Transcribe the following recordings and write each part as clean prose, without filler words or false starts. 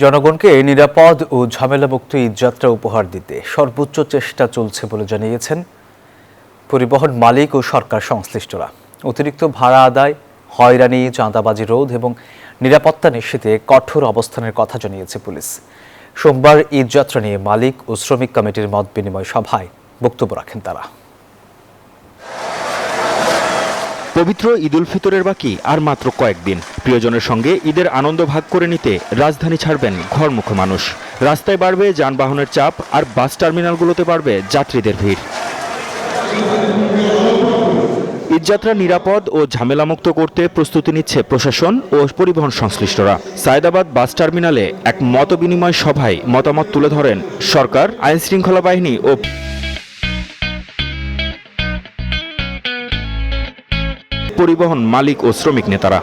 জনগণকে নিরাপদ ও ঝামেলামুক্ত ঈদযাত্রা উপহার দিতে সর্বোচ্চ চেষ্টা চলছে বলে জানিয়েছেন পরিবহন মালিক ও সরকার সংশ্লিষ্টরা। অতিরিক্ত ভাড়া আদায়, হয়রানি, চাঁদাবাজি রোধ এবং নিরাপত্তা নিশ্চিতে কঠোর অবস্থানের কথা জানিয়েছে পুলিশ। সোমবার ঈদযাত্রা নিয়ে মালিক ও শ্রমিক কমিটির মত বিনিময় সভায় বক্তব্য রাখেন তারা। পবিত্র ঈদ উল ফিতরের বাকি আর মাত্র কয়েকদিন। প্রিয়জনের সঙ্গে ঈদের আনন্দ ভাগ করে নিতে রাজধানী ছাড়বেন ঘরমুখো মানুষ। রাস্তায় বাড়বে যানবাহনের চাপ, আর বাস টার্মিনালগুলোতে বাড়বে যাত্রীদের ভিড়। ঈদযাত্রা নিরাপদ ও ঝামেলামুক্ত করতে প্রস্তুতি নিচ্ছে প্রশাসন ও পরিবহন সংশ্লিষ্টরা। সায়েদাবাদ বাস টার্মিনালে এক মতবিনিময় সভায় মতামত তুলে ধরেন সরকার, আইনশৃঙ্খলা বাহিনী ও পরিবহন মালিক ও শ্রমিক নেতারা।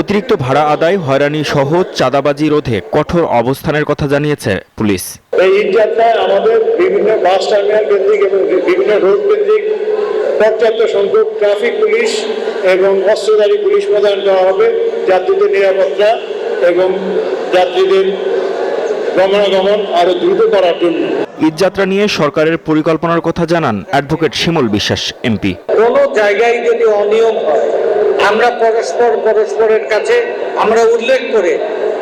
অতিরিক্ত ভাড়া আদায়, হয়রানি সহ চাঁদাবাজি রোধে কঠোর অবস্থানের কথা জানিয়েছে পুলিশ। এই ঈদযাত্রায় আমাদের বিভিন্ন বাস টার্মিনাল কেন্দ্রিক এবং বিভিন্ন রোড কেন্দ্রিক পর্যাপ্ত সংখ্যক ট্রাফিক পুলিশ এবং অস্ত্রধারী পুলিশ প্রদান করা হবে যাত্রীদের নিরাপত্তা এবং যাত্রীদের গমনাগমন আরো দ্রুত করার জন্য। ঈদযাত্রা নিয়ে সরকারের পরিকল্পনার কথা জানান অ্যাডভোকেট শিমুল বিশ্বাস এমপি। কোনো জায়গায় যদি অনিয়ম হয়, আমরা পরস্পরের কাছে আমরা উল্লেখ করে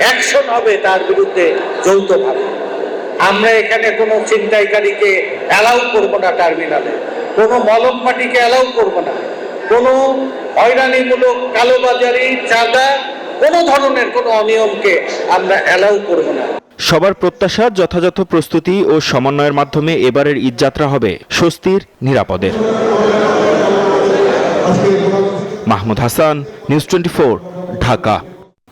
অ্যাকশন হবে তার বিরুদ্ধে যৌথভাবে। আমরা এখানে কোনো ছিনতাইকারীকে অ্যালাউ করব না, টার্মিনালে কোনো মলমপাটিকে অ্যালাউ করব না, কোনো হয়রানিমূলক কালোবাজারি, চাঁদা, কোনো ধরনের কোনো অনিয়মকে আমরা অ্যালাউ করব না। সবার প্রত্যাশা, যথাযথ প্রস্তুতি ও সমন্বয়ের মাধ্যমে এবারের ঈদযাত্রা হবে স্বস্তির, নিরাপদের। মাহমুদ হাসান, নিউজ 24, ঢাকা।